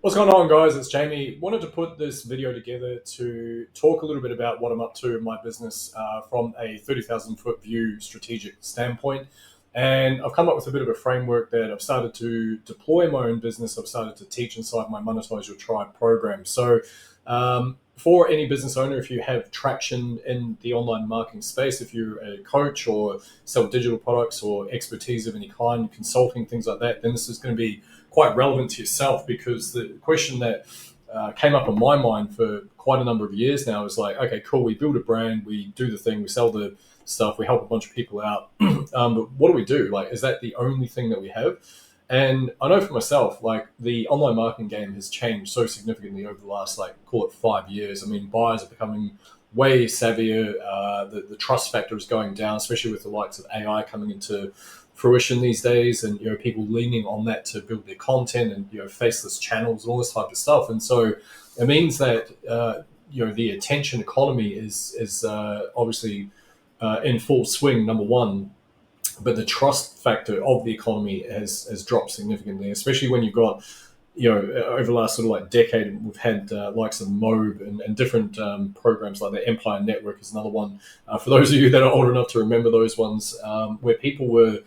What's going on, guys? It's Jamie. Wanted to put this video together to talk a little bit about what I'm up to in my business from a 30,000 foot view strategic standpoint. And I've come up with a bit of a framework that I've started to deploy in my own business. I've started to teach inside my Monetise Your Tribe program. For any business owner, if you have traction in the online marketing space, if you're a coach or sell digital products or expertise of any kind, consulting, things like that, then this is going to be quite relevant to yourself, because the question that came up in my mind for quite a number of years now is like, okay, cool, we build a brand, we do the thing, we sell the stuff, we help a bunch of people out. But what do we do? Like, is that the only thing that we have? And I know for myself, like, the online marketing game has changed so significantly over the last, like, call it 5 years. I mean, buyers are becoming way savvier. The trust factor is going down, especially with the likes of AI coming into fruition these days, and people leaning on that to build their content, and faceless channels and all this type of stuff. And so it means that the attention economy is obviously in full swing, number one. But the trust factor of the economy has dropped significantly, especially when you've got, over the last sort of like decade, we've had likes of Mobe and different programs like the Empire Network is another one. For those of you that are old enough to remember those ones, where people were,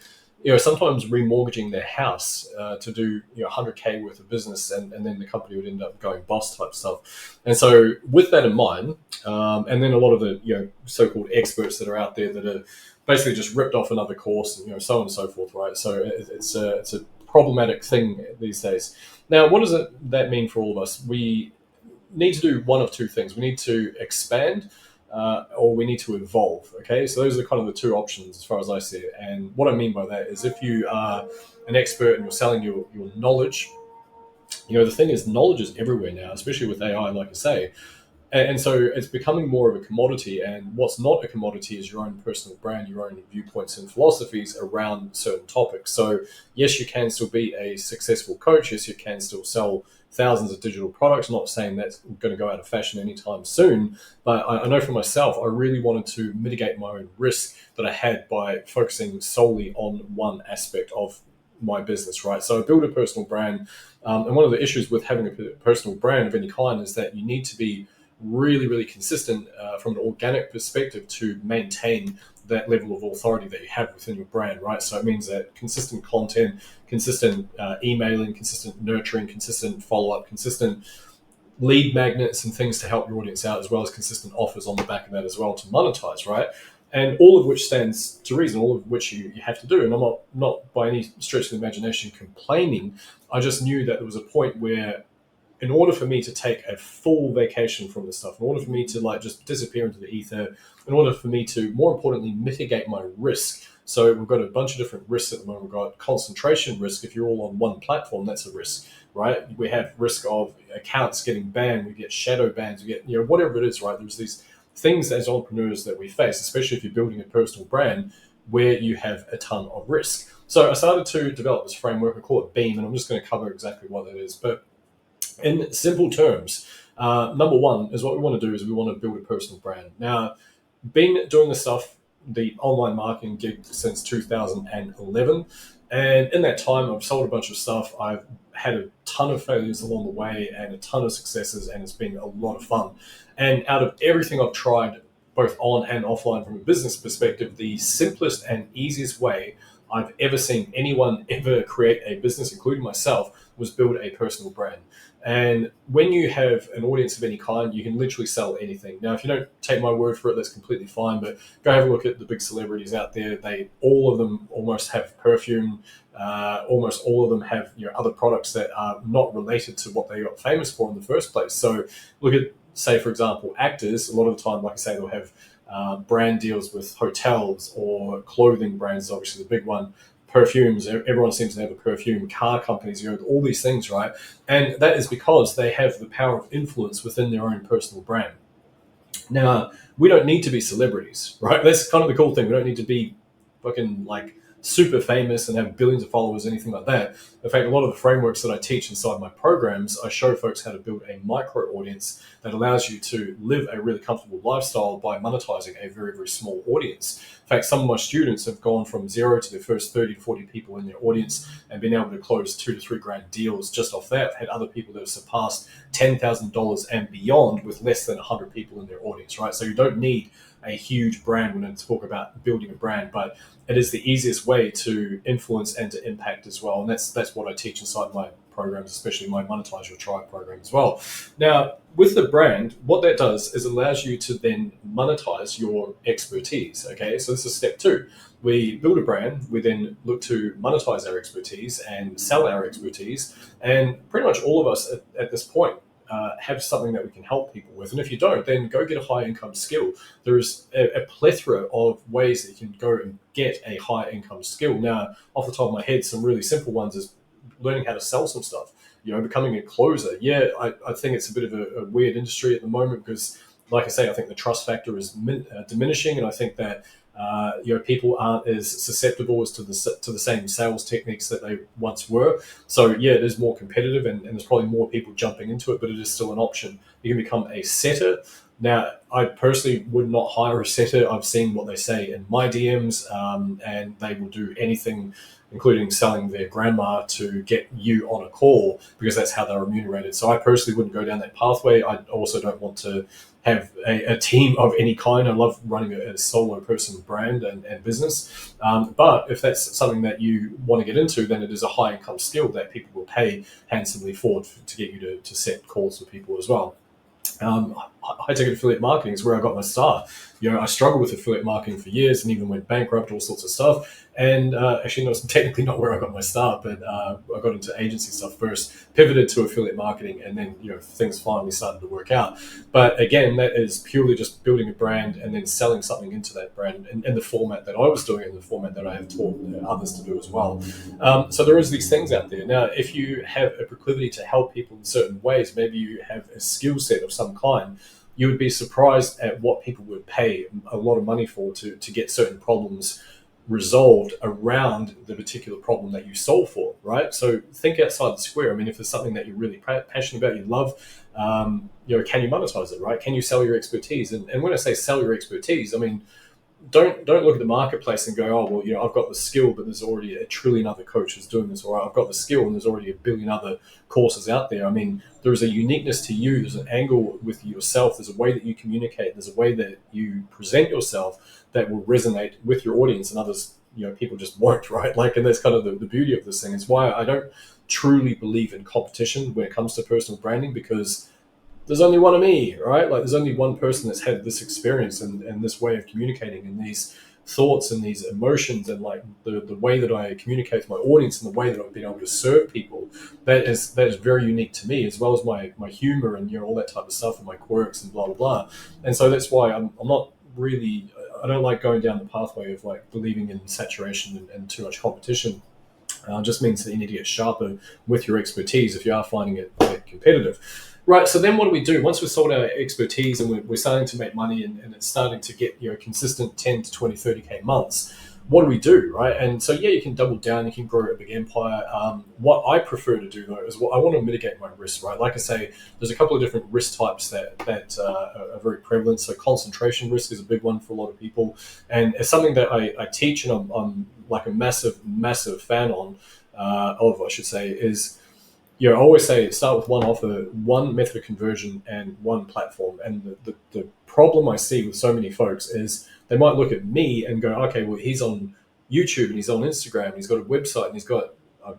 sometimes remortgaging their house to do 100K worth of business, and then the company would end up going bust type stuff. And so with that in mind, and then a lot of the so-called experts that are out there that are basically just ripped off another course, and so on and so forth, right? So it's a problematic thing these days. Now, what does that mean for all of us? We need to do one of two things. We need to expand, or we need to evolve. Okay, so those are kind of the two options as far as I see it. And what I mean by that is, if you are an expert and you're selling your knowledge, the thing is, knowledge is everywhere now, especially with AI, like I say. And so it's becoming more of a commodity. And what's not a commodity is your own personal brand, your own viewpoints and philosophies around certain topics. So yes, you can still be a successful coach. Yes, you can still sell thousands of digital products. I'm not saying that's going to go out of fashion anytime soon, but I know for myself, I really wanted to mitigate my own risk that I had by focusing solely on one aspect of my business, right? So I built a personal brand. And one of the issues with having a personal brand of any kind is that you need to be really, really consistent from an organic perspective to maintain that level of authority that you have within your brand, right? So it means that consistent content, consistent emailing, consistent nurturing, consistent follow-up, consistent lead magnets and things to help your audience out, as well as consistent offers on the back of that as well to monetize, right? And all of which stands to reason, all of which you have to do. And I'm not by any stretch of the imagination complaining. I just knew that there was a point where, in order for me to take a full vacation from this stuff, in order for me to like just disappear into the ether, in order for me to, more importantly, mitigate my risk. So we've got a bunch of different risks at the moment. We've got concentration risk. If you're all on one platform, that's a risk, right? We have risk of accounts getting banned. We get shadow bans. We get, whatever it is, right? There's these things as entrepreneurs that we face, especially if you're building a personal brand where you have a ton of risk. So I started to develop this framework. I call it BEAM, and I'm just going to cover exactly what that is. But in simple terms, number one is, what we want to do is we want to build a personal brand. Now, been doing this stuff, the online marketing gig, since 2011. And in that time, I've sold a bunch of stuff. I've had a ton of failures along the way and a ton of successes, and it's been a lot of fun. And out of everything I've tried, both on and offline from a business perspective, the simplest and easiest way I've ever seen anyone ever create a business, including myself, was build a personal brand. And when you have an audience of any kind, you can literally sell anything. Now, if you don't take my word for it, that's completely fine. But go have a look at the big celebrities out there. All of them almost have perfume. Almost all of them have other products that are not related to what they got famous for in the first place. So look at, say, for example, actors. A lot of the time, like I say, they'll have brand deals with hotels, or clothing brands, obviously the big one. Perfumes, everyone seems to have a perfume. Car companies, all these things, right? And that is because they have the power of influence within their own personal brand. Now, we don't need to be celebrities, right? That's kind of the cool thing. We don't need to be fucking like super famous and have billions of followers, anything like that. In fact, a lot of the frameworks that I teach inside my programs, I show folks how to build a micro audience that allows you to live a really comfortable lifestyle by monetizing a very, very small audience. In fact, some of my students have gone from zero to their first 30 to 40 people in their audience and been able to close $2,000 to $3,000 deals just off that. I've had other people that have surpassed $10,000 and beyond with less than 100 people in their audience, right? So you don't need a huge brand when I talk about building a brand, but it is the easiest way to influence and to impact as well. And that's what I teach inside my programs, especially my Monetise Your Tribe program as well. Now, with the brand, what that does is allows you to then monetize your expertise. Okay, so this is step two. We build a brand, we then look to monetize our expertise and sell our expertise. And pretty much all of us at this point have something that we can help people with. And if you don't, then go get a high income skill. There's a plethora of ways that you can go and get a high income skill. Now, off the top of my head, some really simple ones is learning how to sell some stuff, becoming a closer. Yeah, I think it's a bit of a weird industry at the moment because, like I say, I think the trust factor is diminishing. And I think that people aren't as susceptible as to the same sales techniques that they once were. So yeah, it is more competitive, and there's probably more people jumping into it, but it is still an option. You can become a setter. Now, I personally would not hire a setter. I've seen what they say in my DMs, and they will do anything, including selling their grandma to get you on a call because that's how they're remunerated. So I personally wouldn't go down that pathway. I also don't want to have a team of any kind. I love running a solo person brand and business. But if that's something that you want to get into, then it is a high income skill that people will pay handsomely for to get you to set calls with people as well. High ticket affiliate marketing is where I got my start. I struggled with affiliate marketing for years and even went bankrupt, all sorts of stuff. And actually, no, it's technically not where I got my start, but I got into agency stuff first, pivoted to affiliate marketing, and then things finally started to work out. But again, that is purely just building a brand and then selling something into that brand in the format that I was doing and the format that I have taught others to do as well. So there is these things out there. Now, if you have a proclivity to help people in certain ways, maybe you have a skill set of some kind, you would be surprised at what people would pay a lot of money for to get certain problems resolved around the particular problem that you solve for, right? So think outside the square. I mean, if there's something that you're really passionate about, you love, can you monetize it, right? Can you sell your expertise? And when I say sell your expertise, I mean, don't look at the marketplace and go, oh, well, I've got the skill, but there's already a trillion other coaches doing this, or I've got the skill and there's already a billion other courses out there. I mean, there is a uniqueness to you. There's an angle with yourself. There's a way that you communicate. There's a way that you present yourself that will resonate with your audience, and others, people just won't, right? And that's kind of the beauty of this thing. It's why I don't truly believe in competition when it comes to personal branding, because there's only one of me, right? There's only one person that's had this experience and this way of communicating and these thoughts and these emotions and the way that I communicate to my audience and the way that I've been able to serve people. That is very unique to me, as well as my humor and all that type of stuff and my quirks and blah blah blah. And so that's why I'm not really, I don't like going down the pathway of believing in saturation and too much competition. Just means that you need to get sharper with your expertise if you are finding it competitive. Right, so then what do we do? Once we've sold our expertise and we're starting to make money and it's starting to get consistent 10 to 20, 30K months, what do we do, right? And so, yeah, you can double down, you can grow a big empire. What I prefer to do, though, is I want to mitigate my risk, right? Like I say, there's a couple of different risk types that are very prevalent. So concentration risk is a big one for a lot of people. And it's something that I teach and I'm like a massive, massive fan of, I should say, is... I always say start with one offer, one method of conversion, and one platform. And the problem I see with so many folks is they might look at me and go, okay, well, he's on YouTube and he's on Instagram, and he's got a website and he's got, I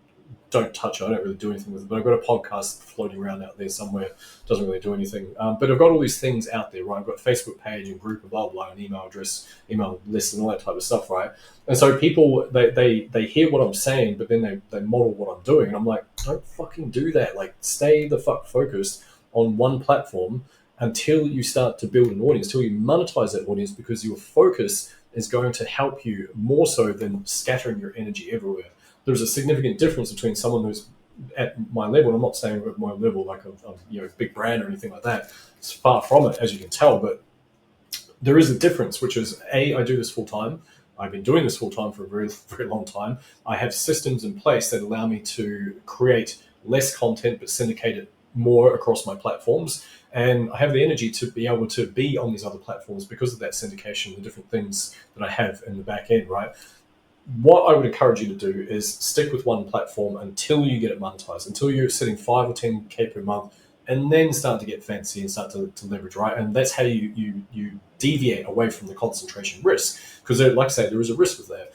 don't touch it, I don't really do anything with it, but I've got a podcast floating around out there somewhere, doesn't really do anything. But I've got all these things out there, right? I've got a Facebook page and group and blah, blah, and email address, email list and all that type of stuff, right? And so people, they hear what I'm saying, but then they model what I'm doing. And I'm like, don't fucking do that. Stay the fuck focused on one platform until you start to build an audience, until you monetize that audience, because your focus is going to help you more so than scattering your energy everywhere. There's a significant difference between someone who's at my level, and I'm not saying at my level like a big brand or anything like that. It's far from it, as you can tell, but there is a difference, which is I do this full time. I've been doing this full time for a very, very long time. I have systems in place that allow me to create less content but syndicate it more across my platforms. And I have the energy to be able to be on these other platforms because of that syndication, the different things that I have in the back end, right? What I would encourage you to do is stick with one platform until you get it monetized, until you're sitting 5 or 10K per month, and then start to get fancy and start to leverage, right? And that's how you deviate away from the concentration risk. Because, like I say, there is a risk with that.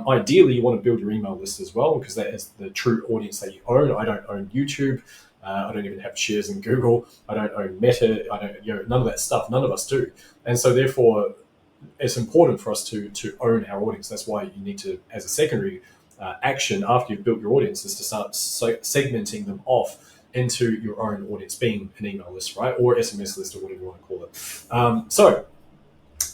Ideally, you want to build your email list as well, because that is the true audience that you own. I don't own YouTube. I don't even have shares in Google. I don't own Meta. I don't, none of that stuff. None of us do. And so, therefore, it's important for us to own our audience. That's why you need to, as a secondary action after you've built your audience, is to start segmenting them off into your own audience, being an email list, right, or SMS list, or whatever you want to call it. So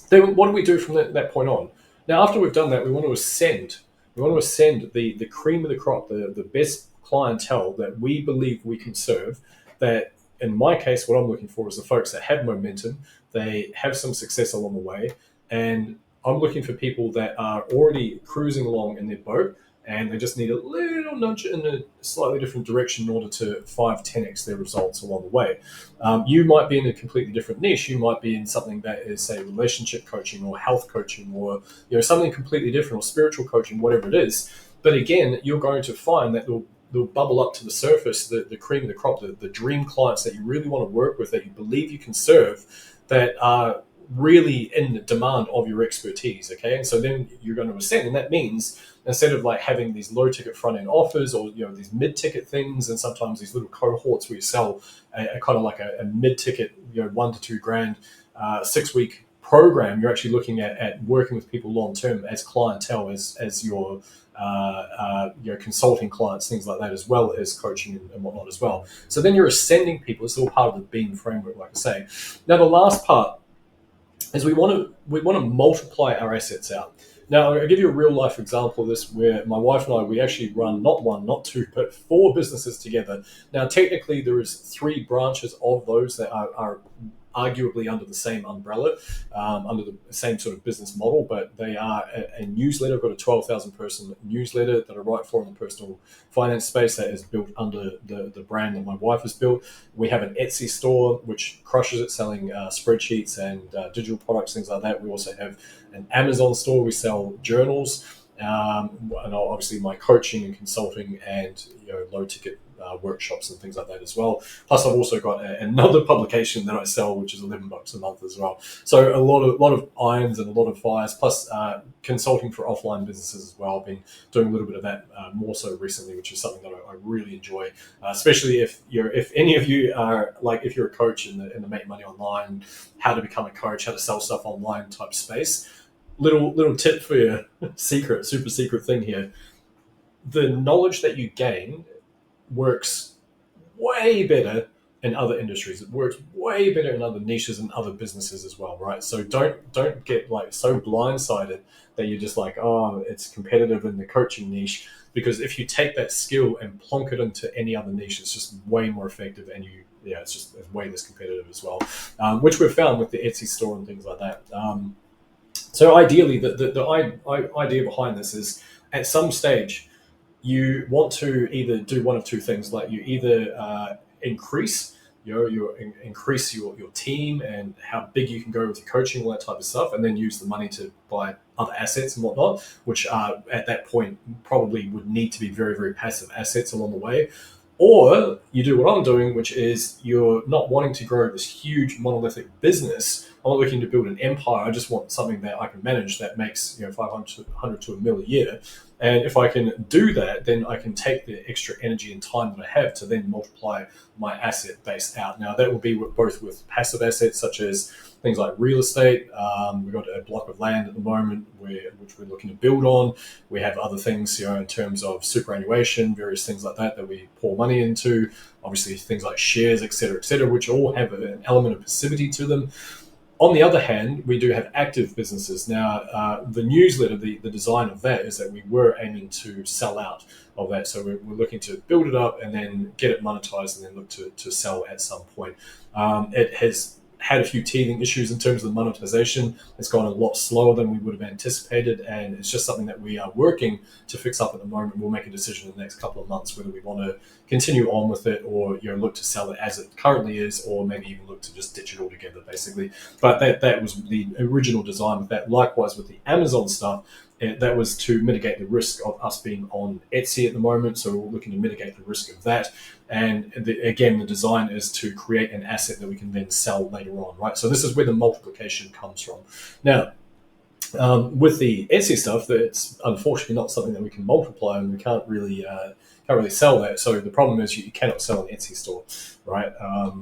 then, what do we do from that point on? Now, after we've done that, we want to ascend. We want to ascend the cream of the crop, the best clientele that we believe we can serve. That, in my case, what I'm looking for is the folks that have momentum, they have some success along the way, and I'm looking for people that are already cruising along in their boat, and they just need a little nudge in a slightly different direction in order to 5-10x their results along the way. You might be in a completely different niche. You might be in something that is, say, relationship coaching or health coaching, or something completely different, or spiritual coaching, whatever it is. But again, you're going to find that they'll bubble up to the surface, the cream of the crop, the dream clients that you really want to work with, that you believe you can serve, that are really in demand of your expertise. Okay, and so then you're going to ascend, and that means, instead of like having these low ticket front end offers, or these mid ticket things, and sometimes these little cohorts where you sell a kind of like a mid ticket, $1 to $2 grand 6-week program, you're actually looking at working with people long term as clientele, as your consulting clients, things like that, as well as coaching and whatnot as well. So then you're ascending people. It's all part of the beam framework, like I say. Now, the last part is we want to multiply our assets out. Now, I'll give you a real life example of this, where my wife and I, we actually run not one, not two, but 4 businesses together. Now, technically, there is 3 branches of those that are arguably under the same umbrella, under the same sort of business model, but they are a newsletter. I've got a 12,000 person newsletter that I write for in the personal finance space that is built under the brand that my wife has built. We have an Etsy store, which crushes it, selling spreadsheets and digital products, things like that. We also have an Amazon store. We sell journals, and obviously my coaching and consulting and low ticket workshops and things like that as well. Plus, I've also got another publication that I sell, which is $11 a month as well. So a lot of irons and a lot of fires. Plus, consulting for offline businesses as well. I've been doing a little bit of that more so recently, which is something that I really enjoy. Especially if any of you are like, if you're a coach in the make money online, how to become a coach, how to sell stuff online type space. Little tip for you, super secret thing here. The knowledge that you gain works way better in other industries. It works way better in other niches and other businesses as well, right? So don't get like so blindsided that you're just like, oh, it's competitive in the coaching niche, because if you take that skill and plonk it into any other niche, it's just way more effective, and it's way less competitive as well, which we've found with the Etsy store and things like that. So ideally, the idea behind this is, at some stage, you want to either do one of two things. Like, you either increase increase your team and how big you can go with your coaching, all that type of stuff, and then use the money to buy other assets and whatnot, which at that point probably would need to be very, very passive assets along the way. Or you do what I'm doing, which is, you're not wanting to grow this huge monolithic business. I'm not looking to build an empire. I just want something that I can manage that makes 500 to $1 million a year. And if I can do that, then I can take the extra energy and time that I have to then multiply my asset base out. Now, that will be both with passive assets, such as things like real estate. We've got a block of land at the moment which we're looking to build on. We have other things, in terms of superannuation, various things like that we pour money into. Obviously, things like shares, et cetera, which all have an element of passivity to them. On the other hand, we do have active businesses. Now, the newsletter, the design of that is that we were aiming to sell out of that. So we're looking to build it up and then get it monetized, and then look to sell at some point. It has had a few teething issues in terms of the monetization. It's gone a lot slower than we would have anticipated, and it's just something that we are working to fix up at the moment. We'll make a decision in the next couple of months whether we want to continue on with it, or look to sell it as it currently is, or maybe even look to just ditch it altogether, basically. But that was the original design with that. Likewise with the Amazon stuff, that was to mitigate the risk of us being on Etsy at the moment. So we're looking to mitigate the risk of that. And again, the design is to create an asset that we can then sell later on, right? So this is where the multiplication comes from. Now, with the Etsy stuff, that's unfortunately not something that we can multiply, and we can't really sell that. So the problem is you cannot sell an Etsy store, right?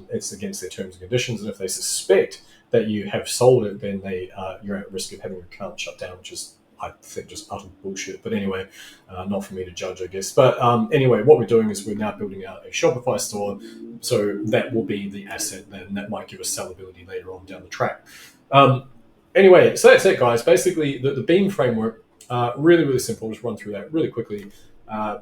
It's against their terms and conditions, and if they suspect that you have sold it, then you're at risk of having your account shut down, which is, I think, just utter bullshit. But anyway, not for me to judge, I guess. But anyway, what we're doing is we're now building out a Shopify store. So that will be the asset, and that might give us sellability later on down the track. Anyway, so that's it, guys. Basically, the Beam framework, really, really simple. I'll just run through that really quickly.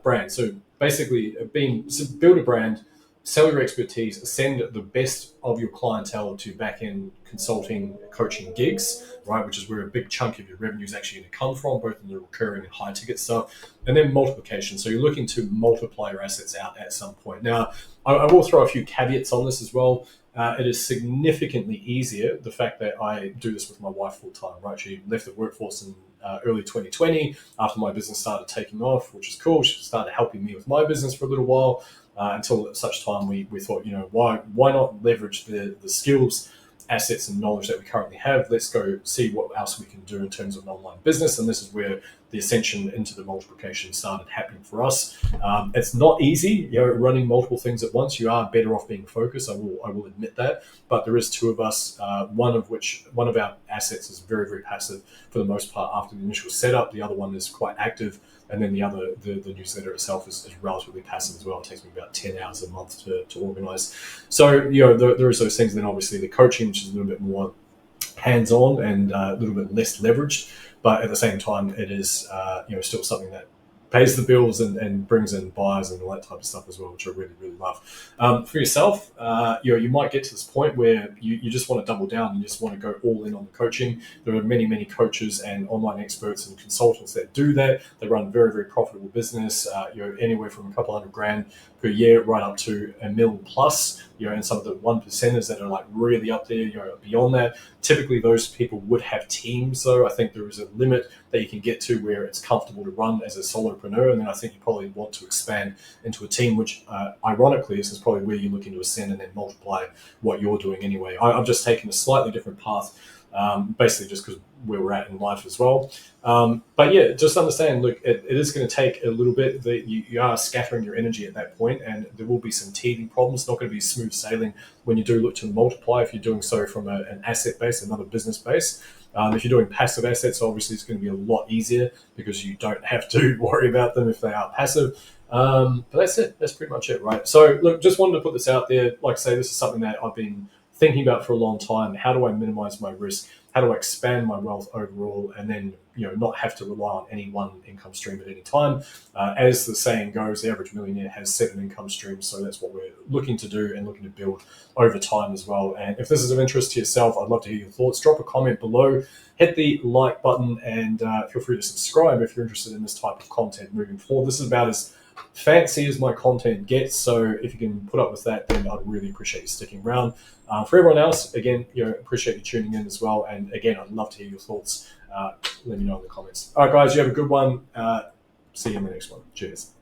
Brand. So basically, build a brand, sell your expertise, send the best of your clientele to back-end consulting, coaching gigs, right, which is where a big chunk of your revenue is actually going to come from, both in the recurring and high-ticket stuff, and then multiplication. So you're looking to multiply your assets out at some point. Now, I will throw a few caveats on this as well. It is significantly easier, the fact that I do this with my wife full-time, right? She left the workforce in early 2020 after my business started taking off, which is cool. She started helping me with my business for a little while. Until at such time we thought, why not leverage the skills, assets, and knowledge that we currently have? Let's go see what else we can do in terms of an online business. And this is where the ascension into the multiplication started happening for us. It's not easy, running multiple things at once. You are better off being focused. I will admit that. But there is two of us, one of our assets is very, very passive for the most part after the initial setup. The other one is quite active. And then the newsletter itself is relatively passive as well. It takes me about 10 hours a month to organize. So, there is those things. Then obviously the coaching, which is a little bit more hands-on and a little bit less leveraged. But at the same time, it is, still something that pays the bills and brings in buyers and all that type of stuff as well, which I really, really love. For yourself, you might get to this point where you just want to double down. You just want to go all in on the coaching. There are many, many coaches and online experts and consultants that do that. They run very, very profitable business, anywhere from a couple $100,000 per year right up to $1 million plus, and some of the 1%ers that are like really up there, beyond that. Typically those people would have teams though. I think there is a limit that you can get to where it's comfortable to run as a solopreneur. And then I think you probably want to expand into a team, which ironically, this is probably where you're looking to ascend and then multiply what you're doing anyway. I've just taken a slightly different path, basically just because where we're at in life as well. But yeah, just understand, look, it is going to take a little bit. That you are scattering your energy at that point, and there will be some teething problems. It's not going to be smooth sailing when you do look to multiply if you're doing so from an asset base, another business base. If you're doing passive assets, obviously it's going to be a lot easier because you don't have to worry about them if they are passive. But that's it. That's pretty much it, right? So look, just wanted to put this out there. Like I say, this is something that I've been thinking about for a long time. How do I minimize my risk? How do I expand my wealth overall, and then not have to rely on any one income stream at any time? As the saying goes, the average millionaire has 7 income streams. So that's what we're looking to do and looking to build over time as well. And if this is of interest to yourself, I'd love to hear your thoughts. Drop a comment below, hit the like button, and feel free to subscribe if you're interested in this type of content moving forward. This is about as fancy as my content gets, so if you can put up with that, then I'd really appreciate you sticking around. For everyone else, again, appreciate you tuning in as well, and again, I'd love to hear your thoughts. Let me know in the comments. All right, guys, you have a good one. See you in the next one. Cheers.